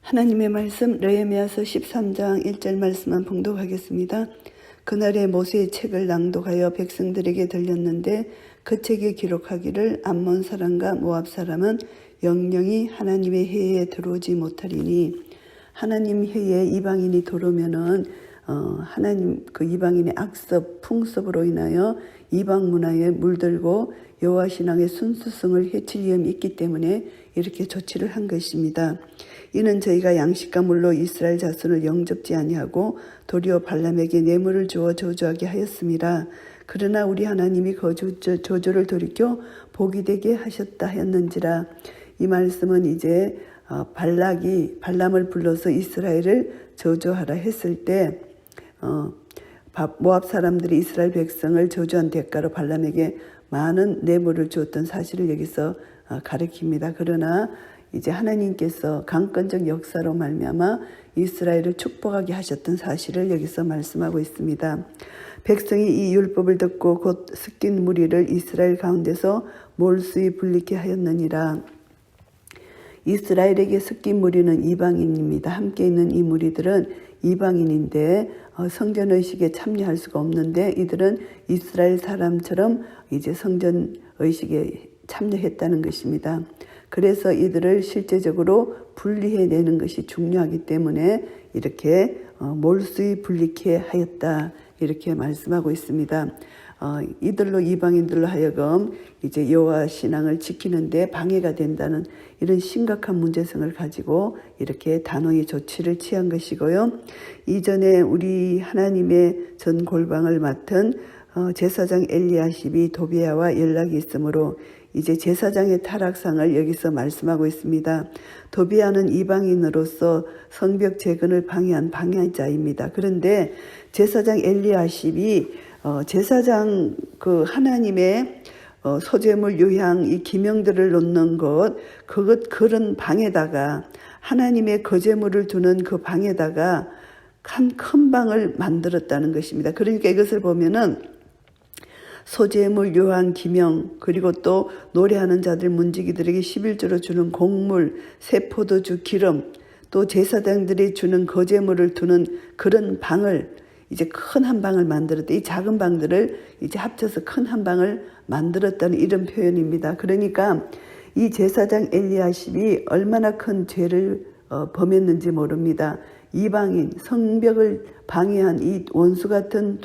하나님의 말씀 느헤미야서 13장 1절 말씀만 봉독하겠습니다. 그날에 모세의 책을 낭독하여 백성들에게 들렸는데 그 책에 기록하기를 암몬 사람과 모압 사람은 영영이 하나님의 해에 들어오지 못하리니, 하나님 해에 이방인이 들어오면은 하나님 그 이방인의 악습 풍습으로 인하여 이방 문화에 물들고 여호와 신앙의 순수성을 해칠 위험이 있기 때문에 이렇게 조치를 한 것입니다. 이는 저희가 양식과 물로 이스라엘 자손을 영접지 아니하고 도리어 발람에게 뇌물을 주어 저주하게 하였습니다. 그러나 우리 하나님이 그 저주를 돌이켜 복이 되게 하셨다 하였는지라. 이 말씀은 이제 발람을 불러서 이스라엘을 저주하라 했을 때 모압 사람들이 이스라엘 백성을 저주한 대가로 발람에게 많은 뇌물을 주었던 사실을 여기서 가리킵니다. 그러나 이제 하나님께서 강권적 역사로 말미암아 이스라엘을 축복하게 하셨던 사실을 여기서 말씀하고 있습니다. 백성이 이 율법을 듣고 곧 섞인 무리를 이스라엘 가운데서 몰수히 분리케 하였느니라. 이스라엘에게 섞인 무리는 이방인입니다. 함께 있는 이 무리들은 이방인인데 성전의식에 참여할 수가 없는데 이들은 이스라엘 사람처럼 이제 성전의식에 참여했다는 것입니다. 그래서 이들을 실제적으로 분리해내는 것이 중요하기 때문에 이렇게 몰수히 분리케 하였다, 이렇게 말씀하고 있습니다. 이들로 이방인들로 하여금 이제 여호와 신앙을 지키는데 방해가 된다는 이런 심각한 문제성을 가지고 이렇게 단호히 조치를 취한 것이고요. 이전에 우리 하나님의 전 골방을 맡은 제사장 엘리야십이 도비야와 연락이 있으므로 이제 제사장의 타락상을 여기서 말씀하고 있습니다. 도비야는 이방인으로서 성벽 재건을 방해한 방해자입니다. 그런데 제사장 엘리야십이 제사장 그 하나님의 소재물 유향 이 기명들을 놓는 그런 방에다가 하나님의 거제물을 두는 그 방에다가 큰 방을 만들었다는 것입니다. 그러니까 이것을 보면은 소재물, 요한, 기명, 그리고 또 노래하는 자들, 문지기들에게 11조로 주는 곡물, 세포도주, 기름, 또 제사장들이 주는 거제물을 두는 그런 방을 이제 큰 한 방을 만들었다. 이 작은 방들을 이제 합쳐서 큰 한 방을 만들었다는 이런 표현입니다. 그러니까 이 제사장 엘리야십이 얼마나 큰 죄를 범했는지 모릅니다. 이방인, 성벽을 방해한 이 원수 같은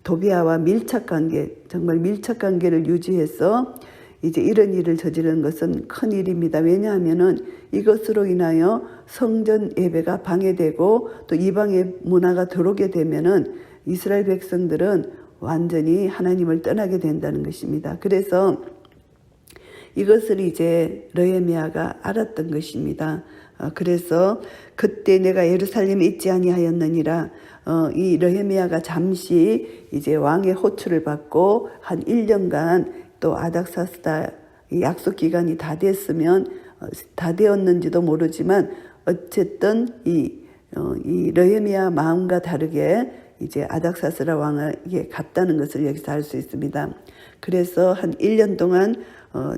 도비야와 밀착관계, 정말 밀착관계를 유지해서 이제 이런 일을 저지르는 것은 큰 일입니다. 왜냐하면은 이것으로 인하여 성전 예배가 방해되고 또 이방의 문화가 들어오게 되면은 이스라엘 백성들은 완전히 하나님을 떠나게 된다는 것입니다. 그래서 이것을 이제 느헤미야가 알았던 것입니다. 그래서 그때 내가 예루살렘에 있지 아니하였느니라. 이 느헤미야가 잠시 이제 왕의 호출을 받고 한 1년간 또 아닥사스다 약속 기간이 다 됐으면 다 되었는지도 모르지만 어쨌든 이 느헤미야 마음과 다르게 이제 아닥사스라 왕에게 갔다는 것을 여기서 알 수 있습니다. 그래서 한 1년 동안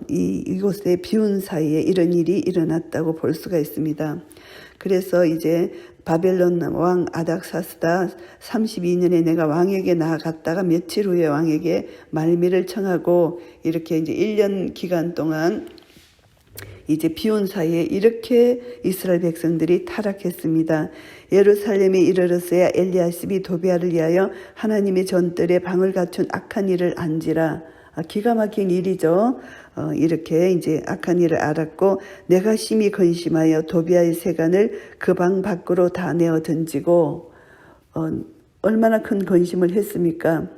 이곳에 비운 사이에 이런 일이 일어났다고 볼 수가 있습니다. 그래서 이제 바벨론 왕 아닥사스다 32년에 내가 왕에게 나아갔다가 며칠 후에 왕에게 말미를 청하고 이렇게 이제 1년 기간 동안 이제 비운 사이에 이렇게 이스라엘 백성들이 타락했습니다. 예루살렘에 이르렀어야 엘리야십이 도비야를 위하여 하나님의 전뜰에 방을 갖춘 악한 일을 안지라. 기가 막힌 일이죠. 이렇게 이제 악한 일을 알았고 내가 심히 근심하여 도비야의 세간을 그 방 밖으로 다 내어 던지고 얼마나 큰 근심을 했습니까?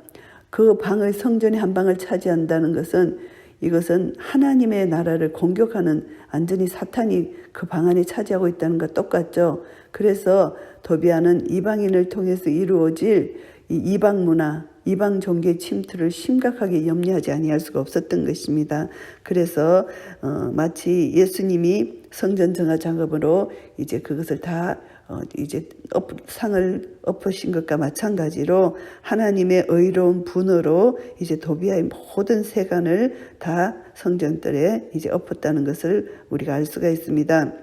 그 방의 성전의 한 방을 차지한다는 것은 이것은 하나님의 나라를 공격하는 완전히 사탄이 그 방 안에 차지하고 있다는 것 똑같죠. 그래서 도비야는 이방인을 통해서 이루어질 이 이방 문화, 이방 종교의 침투를 심각하게 염려하지 아니할 수가 없었던 것입니다. 그래서 마치 예수님이 성전 정화 작업으로 이제 그것을 다 이제 상을 엎으신 것과 마찬가지로 하나님의 의로운 분으로 이제 도비야의 모든 세간을 다 성전뜰에 이제 엎었다는 것을 우리가 알 수가 있습니다.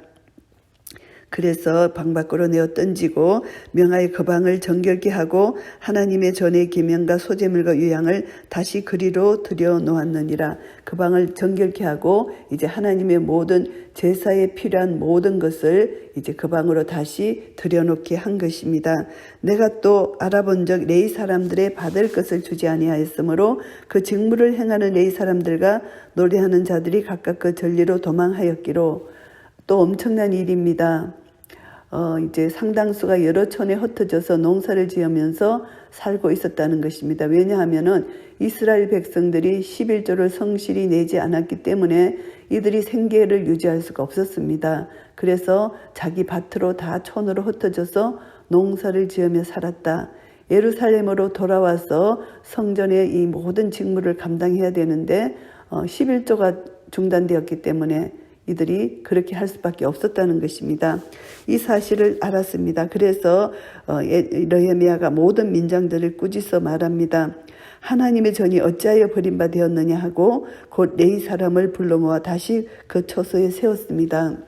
그래서 방 밖으로 내어 던지고 명하여 그 방을 정결케 하고 하나님의 전의 계명과 소제물과 유향을 다시 그리로 들여 놓았느니라. 그 방을 정결케 하고 이제 하나님의 모든 제사에 필요한 모든 것을 이제 그 방으로 다시 들여놓게 한 것입니다. 내가 또 알아본 적 레위 사람들의 받을 것을 주지 아니하였으므로 그 직무를 행하는 레위 사람들과 노래하는 자들이 각각 그 전리로 도망하였기로. 또 엄청난 일입니다. 이제 상당수가 여러 촌에 흩어져서 농사를 지으면서 살고 있었다는 것입니다. 왜냐하면은 이스라엘 백성들이 11조를 성실히 내지 않았기 때문에 이들이 생계를 유지할 수가 없었습니다. 그래서 자기 밭으로 다 촌으로 흩어져서 농사를 지으며 살았다. 예루살렘으로 돌아와서 성전의 이 모든 직무를 감당해야 되는데 11조가 중단되었기 때문에 이들이 그렇게 할 수밖에 없었다는 것입니다. 이 사실을 알았습니다. 그래서 느헤미야가 모든 민장들을 꾸짖어 말합니다. 하나님의 전이 어찌하여 버림받았느냐 하고 곧 레위 사람을 불러 모아 다시 그 처소에 세웠습니다.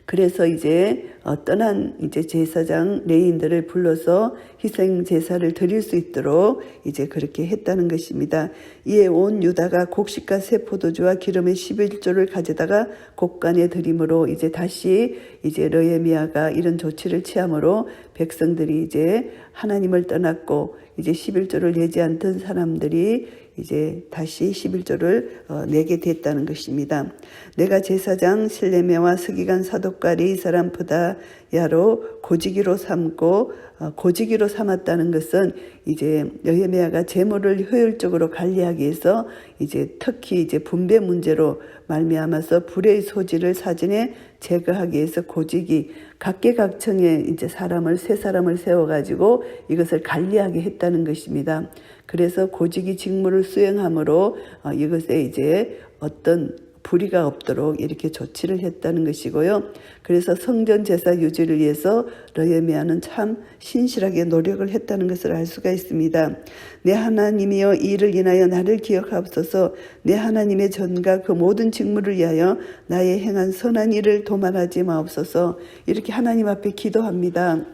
그래서 이제 떠난 이제 제사장 레위인들을 불러서 희생 제사를 드릴 수 있도록 이제 그렇게 했다는 것입니다. 이에 온 유다가 곡식과 새 포도주와 기름의 11조를 가져다가 곡간에 드림으로 이제 다시 이제 느헤미야가 이런 조치를 취함으로 백성들이 이제 하나님을 떠났고 이제 11조를 내지 않던 사람들이 이제 다시 11조를 내게 됐다는 것입니다. 내가 제사장 실레메와 서기관 사독과 레위 사람 부다야로 고지기로 삼고 고지기로 삼았다는 것은 이제 느헤미야가 재물을 효율적으로 관리하기 위해서 이제 특히 이제 분배 문제로 말미암아서 불의 소지를 사전에 제거하기 위해서 고지기 각계각층에 이제 세 사람을 세워가지고 이것을 관리하게 했다는 것입니다. 그래서 고지기 직무를 수행함으로 이것에 이제 어떤 불의가 없도록 이렇게 조치를 했다는 것이고요. 그래서 성전 제사 유지를 위해서 느헤미야는 참 신실하게 노력을 했다는 것을 알 수가 있습니다. 내 하나님이여 이 일을 인하여 나를 기억하옵소서. 내 하나님의 전과 그 모든 직무를 위하여 나의 행한 선한 일을 도말하지 마옵소서. 이렇게 하나님 앞에 기도합니다.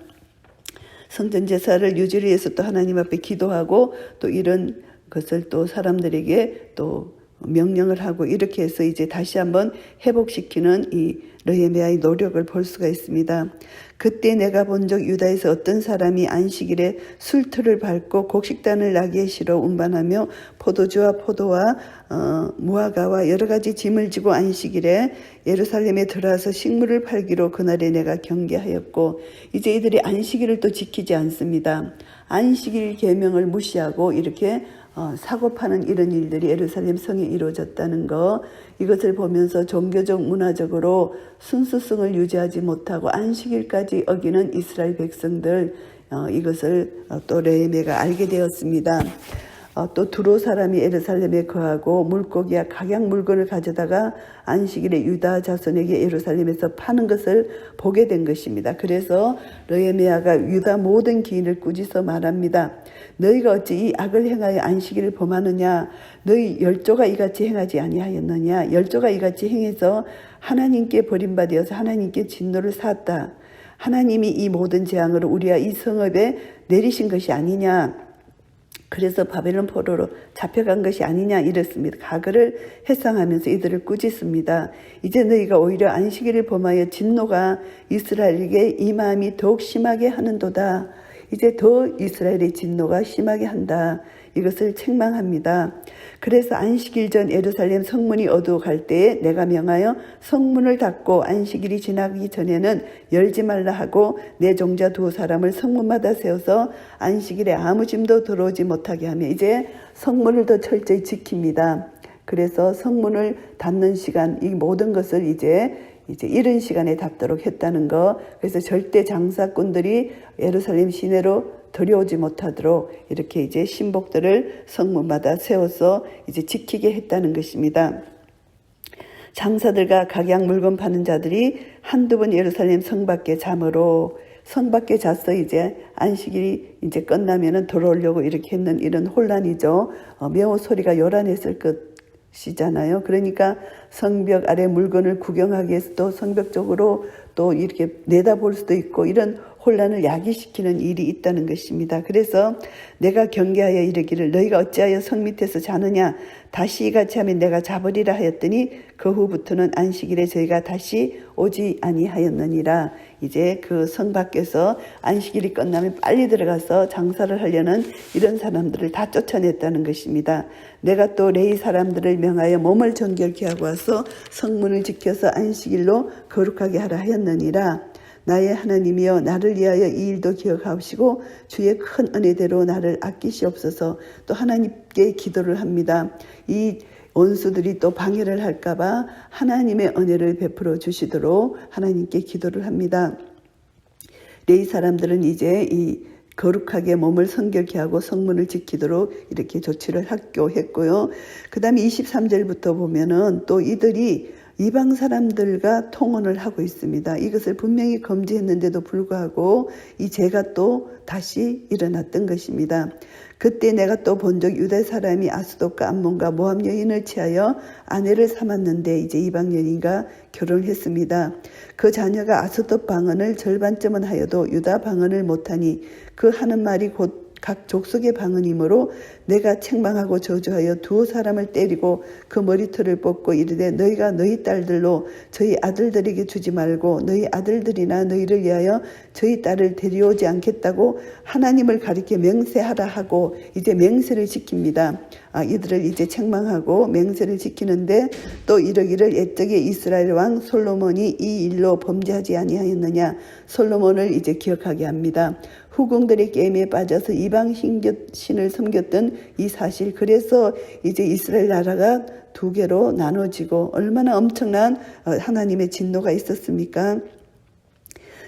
성전 제사를 유지를 위해서 또 하나님 앞에 기도하고 또 이런 것을 또 사람들에게 또 명령을 하고 이렇게 해서 이제 다시 한번 회복시키는 이 느헤미야의 노력을 볼 수가 있습니다. 그때 내가 본 적 유다에서 어떤 사람이 안식일에 술틀을 밟고 곡식단을 나귀에 실어 운반하며 포도주와 포도와 무화과와 여러 가지 짐을 지고 안식일에 예루살렘에 들어와서 식물을 팔기로 그날에 내가 경계하였고 이제 이들이 안식일을 또 지키지 않습니다. 안식일 계명을 무시하고 이렇게 사고 파는 이런 일들이 예루살렘 성에 이루어졌다는 거, 이것을 보면서 종교적 문화적으로 순수성을 유지하지 못하고 안식일까지 어기는 이스라엘 백성들, 이것을 또 느헤미야가 알게 되었습니다. 또 두로 사람이 예루살렘에 거하고 물고기와 각양 물건을 가져다가 안식일에 유다 자손에게 예루살렘에서 파는 것을 보게 된 것입니다. 그래서 느헤미야가 유다 모든 기인을 꾸짖어 말합니다. 너희가 어찌 이 악을 행하여 안식일을 범하느냐? 너희 열조가 이같이 행하지 아니하였느냐? 열조가 이같이 행해서 하나님께 버림받아서 하나님께 진노를 샀다. 하나님이 이 모든 재앙을 우리와 이 성읍에 내리신 것이 아니냐? 그래서 바벨론 포로로 잡혀간 것이 아니냐 이랬습니다. 과거를 회상하면서 이들을 꾸짖습니다. 이제 너희가 오히려 안식일을 범하여 진노가 이스라엘에게 이 마음이 더욱 심하게 하는도다. 이제 더 이스라엘의 진노가 심하게 한다. 이것을 책망합니다. 그래서 안식일 전 예루살렘 성문이 어두워갈 때에 내가 명하여 성문을 닫고 안식일이 지나기 전에는 열지 말라 하고 내 종자 두 사람을 성문마다 세워서 안식일에 아무 짐도 들어오지 못하게 하며 이제 성문을 더 철저히 지킵니다. 그래서 성문을 닫는 시간, 이 모든 것을 이제 이른 시간에 닫도록 했다는 거. 그래서 절대 장사꾼들이 예루살렘 시내로 들여오지 못하도록 이렇게 이제 신복들을 성문마다 세워서 이제 지키게 했다는 것입니다. 장사들과 각양 물건 파는 자들이 한두 번 예루살렘 성 밖에 잠으로 성 밖에 잤어. 이제 안식일이 이제 끝나면은 들어오려고 이렇게 했는 이런 혼란이죠. 매우 소리가 요란했을 시잖아요. 그러니까 성벽 아래 물건을 구경하기 위해서 또 성벽 쪽으로 또 이렇게 내다볼 수도 있고 이런 혼란을 야기시키는 일이 있다는 것입니다. 그래서 내가 경계하여 이르기를 너희가 어찌하여 성 밑에서 자느냐 다시 이같이 하면 내가 잡으리라 하였더니 그 후부터는 안식일에 저희가 다시 오지 아니하였느니라. 이제 그 성 밖에서 안식일이 끝나면 빨리 들어가서 장사를 하려는 이런 사람들을 다 쫓아냈다는 것입니다. 내가 또 레위 사람들을 명하여 몸을 정결케 하고 와서 성문을 지켜서 안식일로 거룩하게 하라 하였느니라. 나의 하나님이여 나를 위하여 이 일도 기억하시고 주의 큰 은혜대로 나를 아끼시옵소서. 또 하나님께 기도를 합니다. 이 원수들이 또 방해를 할까봐 하나님의 은혜를 베풀어 주시도록 하나님께 기도를 합니다. 레위 사람들은 이제 이 거룩하게 몸을 성결케 하고 성문을 지키도록 이렇게 조치를 했고요. 그 다음에 23절부터 보면은 또 이들이 이방 사람들과 통혼을 하고 있습니다. 이것을 분명히 금지했는데도 불구하고 이 죄가 또 다시 일어났던 것입니다. 그때 내가 또 본적 유대 사람이 아스돗과 암몬과 모압 여인을 취하여 아내를 삼았는데 이제 이방 여인과 결혼을 했습니다. 그 자녀가 아스돗 방언을 절반쯤은 하여도 유다 방언을 못하니 그 하는 말이 곧 각 족속의 방언이므로 내가 책망하고 저주하여 두 사람을 때리고 그 머리털을 뽑고 이르되 너희가 너희 딸들로 저희 아들들에게 주지 말고 너희 아들들이나 너희를 위하여 저희 딸을 데려오지 않겠다고 하나님을 가리켜 맹세하라 하고 이제 맹세를 지킵니다. 이들을 이제 책망하고 맹세를 지키는데 또 이러기를 옛적에 이스라엘 왕 솔로몬이 이 일로 범죄하지 아니하였느냐. 솔로몬을 이제 기억하게 합니다. 후궁들의 게임에 빠져서 이방 신을 섬겼던 이 사실, 그래서 이제 이스라엘 나라가 두 개로 나눠지고 얼마나 엄청난 하나님의 진노가 있었습니까?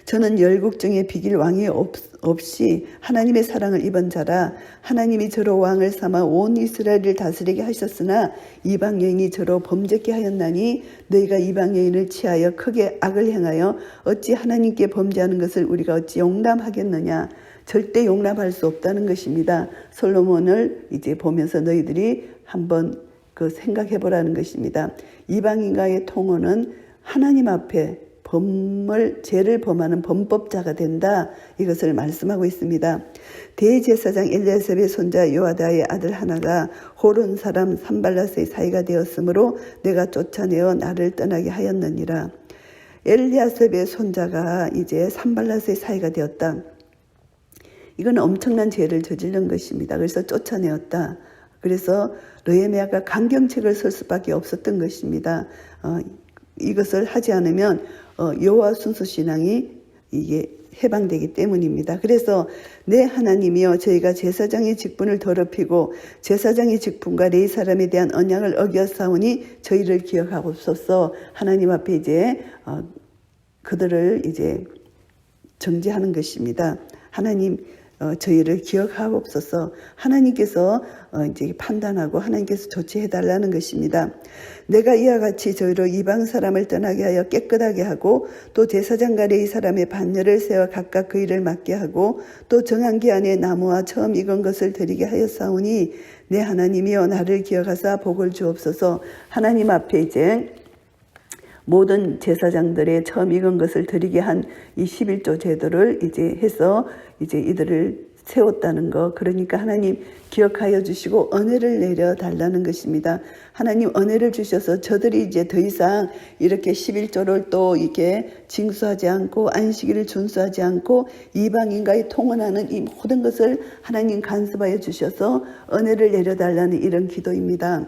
저는 열국 중에 비길 왕이 없이 하나님의 사랑을 입은 자라. 하나님이 저로 왕을 삼아 온 이스라엘을 다스리게 하셨으나 이방 여인이 저로 범죄케 하였나니 너희가 이방 여인을 취하여 크게 악을 행하여 어찌 하나님께 범죄하는 것을 우리가 어찌 용납하겠느냐. 절대 용납할 수 없다는 것입니다. 솔로몬을 이제 보면서 너희들이 한번 생각해 보라는 것입니다. 이방인과의 통혼은 하나님 앞에 죄를 범하는 범법자가 된다. 이것을 말씀하고 있습니다. 대제사장 엘리야셉의 손자 요아다의 아들 하나가 호론 사람 산발랏의 사이가 되었으므로 내가 쫓아내어 나를 떠나게 하였느니라. 엘리야셉의 손자가 이제 산발랏의 사이가 되었다. 이건 엄청난 죄를 저지른 것입니다. 그래서 쫓아내었다. 그래서 느헤미야가 강경책을 쓸 수밖에 없었던 것입니다. 이것을 하지 않으면 여호와 순수 신앙이 이게 해방되기 때문입니다. 그래서 내 하나님이여 저희가 제사장의 직분을 더럽히고 제사장의 직분과 레위 사람에 대한 언약을 어겼사오니 저희를 기억하옵소서. 하나님 앞에 이제 그들을 이제 정죄하는 것입니다. 하나님 저희를 기억하옵소서. 하나님께서 이제 판단하고 하나님께서 조치해달라는 것입니다. 내가 이와 같이 저희로 이방 사람을 떠나게 하여 깨끗하게 하고 또 제사장과 레위 사람의 반열을 세워 각각 그 일을 맡게 하고 또 정한 기한에 나무와 처음 익은 것을 드리게 하였사오니 내 하나님이여 나를 기억하사 복을 주옵소서. 하나님 앞에 이제 모든 제사장들의 처음 익은 것을 드리게 한 이 11조 제도를 이제 해서 이제 이들을 세웠다는 거. 그러니까 하나님 기억하여 주시고 은혜를 내려 달라는 것입니다. 하나님 은혜를 주셔서 저들이 이제 더 이상 이렇게 11조를 또 이렇게 징수하지 않고 안식일을 준수하지 않고 이방인과의 통혼하는 이 모든 것을 하나님 간섭하여 주셔서 은혜를 내려 달라는 이런 기도입니다.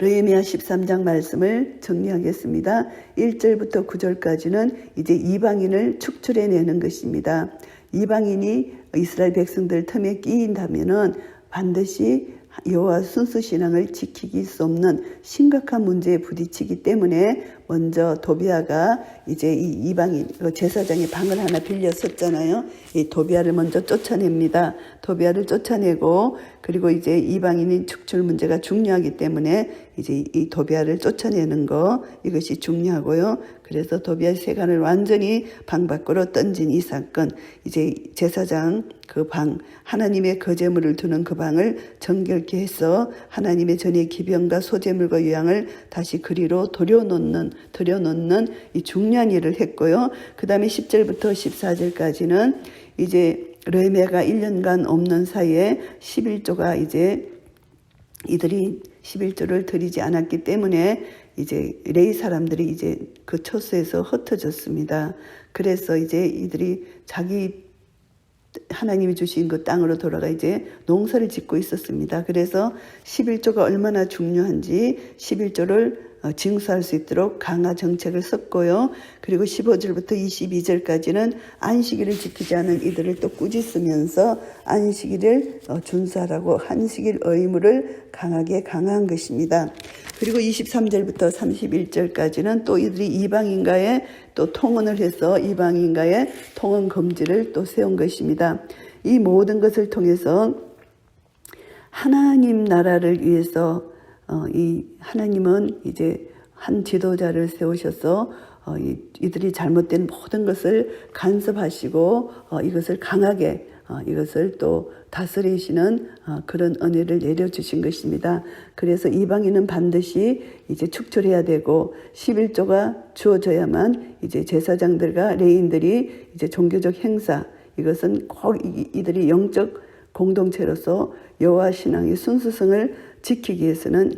느헤미야 13장 말씀을 정리하겠습니다. 1절부터 9절까지는 이제 이방인을 축출해내는 것입니다. 이방인이 이스라엘 백성들 틈에 끼인다면은 반드시 여호와 순수 신앙을 지키기 수 없는 심각한 문제에 부딪히기 때문에 먼저 도비아가 이제 이 이방인 제사장의 방을 하나 빌렸었잖아요. 이 도비아를 먼저 쫓아냅니다. 도비아를 쫓아내고 그리고 이제 이방인인 축출 문제가 중요하기 때문에 이제 이 도비아를 쫓아내는 거 이것이 중요하고요. 그래서 도비아의 세간을 완전히 방 밖으로 던진 이 사건, 이제 제사장 그 방, 하나님의 거제물을 두는 그 방을 정결케 해서 하나님의 전의 기병과 소재물과 유향을 다시 그리로 들여놓는 이 중요한 일을 했고요. 그 다음에 10절부터 14절까지는 이제 르헤미야가 1년간 없는 사이에 11조가 이제 이들이 11조를 드리지 않았기 때문에 이제 레위 사람들이 이제 그 처소에서 흩어졌습니다. 그래서 이제 이들이 자기 하나님이 주신 그 땅으로 돌아가 이제 농사를 짓고 있었습니다. 그래서 11조가 얼마나 중요한지 11조를 징수할 수 있도록 강화 정책을 썼고요. 그리고 15절부터 22절까지는 안식일을 지키지 않은 이들을 또 꾸짖으면서 안식일을 준수하라고 안식일 의무를 강하게 강화한 것입니다. 그리고 23절부터 31절까지는 또 이들이 이방인과의 또 통혼을 해서 이방인과의 통혼 금지를 또 세운 것입니다. 이 모든 것을 통해서 하나님 나라를 위해서 이 하나님은 이제 한 지도자를 세우셔서 이들이 잘못된 모든 것을 간섭하시고 이것을 강하게 이것을 또 다스리시는 그런 은혜를 내려주신 것입니다. 그래서 이방인은 반드시 이제 축출해야 되고 11조가 주어져야만 이제 제사장들과 레인들이 이제 종교적 행사 이것은 꼭 이들이 영적 공동체로서 여호와 신앙의 순수성을 지키기 위해서는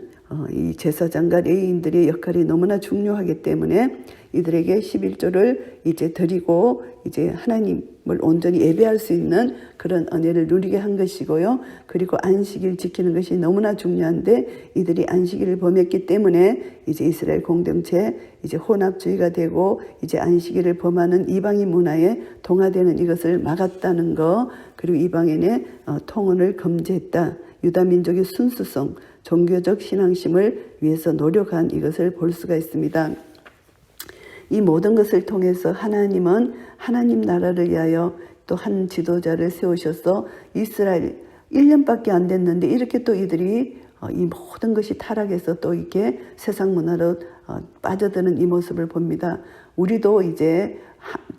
이 제사장과 레위인들의 역할이 너무나 중요하기 때문에 이들에게 11조를 이제 드리고 이제 하나님을 온전히 예배할 수 있는 그런 은혜를 누리게 한 것이고요. 그리고 안식일 지키는 것이 너무나 중요한데 이들이 안식일을 범했기 때문에 이제 이스라엘 공동체 이제 혼합주의가 되고 이제 안식일을 범하는 이방인 문화에 동화되는 이것을 막았다는 거, 그리고 이방인의 통혼을 금지했다. 유다 민족의 순수성, 종교적 신앙심을 위해서 노력한 이것을 볼 수가 있습니다. 이 모든 것을 통해서 하나님은 하나님 나라를 위하여 또 한 지도자를 세우셔서 이스라엘 1년밖에 안 됐는데 이렇게 또 이들이 이 모든 것이 타락해서 또 이렇게 세상 문화로 빠져드는 이 모습을 봅니다. 우리도 이제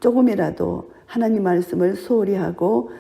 조금이라도 하나님 말씀을 소홀히 하고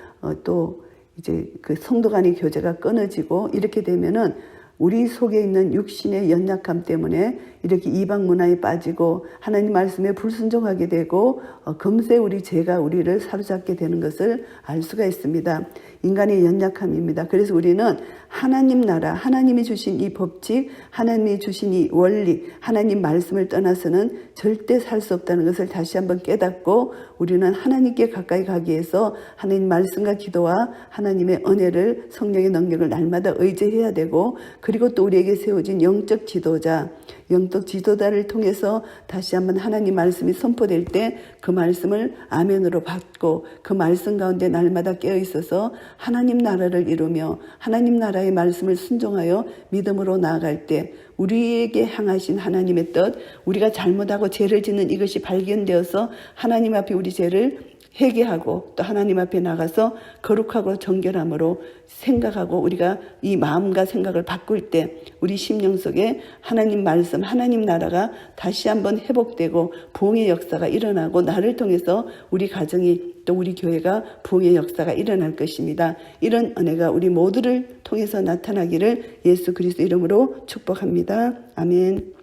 또 이제 그 성도 간의 교제가 끊어지고 이렇게 되면은 우리 속에 있는 육신의 연약함 때문에 이렇게 이방 문화에 빠지고 하나님 말씀에 불순종하게 되고 금세 우리 죄가 우리를 사로잡게 되는 것을 알 수가 있습니다. 인간의 연약함입니다. 그래서 우리는 하나님 나라, 하나님이 주신 이 법칙, 하나님이 주신 이 원리, 하나님 말씀을 떠나서는 절대 살 수 없다는 것을 다시 한번 깨닫고 우리는 하나님께 가까이 가기 위해서 하나님 말씀과 기도와 하나님의 은혜를 성령의 능력을 날마다 의지해야 되고 그리고 또 우리에게 세워진 영적 지도자, 영적 지도자를 통해서 다시 한번 하나님 말씀이 선포될 때 그 말씀을 아멘으로 받고 그 말씀 가운데 날마다 깨어 있어서 하나님 나라를 이루며 하나님 나라의 말씀을 순종하여 믿음으로 나아갈 때 우리에게 향하신 하나님의 뜻, 우리가 잘못하고 죄를 짓는 이것이 발견되어서 하나님 앞에 우리 죄를 회개하고 또 하나님 앞에 나가서 거룩하고 정결함으로 생각하고 우리가 이 마음과 생각을 바꿀 때 우리 심령 속에 하나님 말씀, 하나님 나라가 다시 한번 회복되고 부흥의 역사가 일어나고 나를 통해서 우리 가정이 또 우리 교회가 부흥의 역사가 일어날 것입니다. 이런 은혜가 우리 모두를 통해서 나타나기를 예수 그리스도 이름으로 축복합니다. 아멘.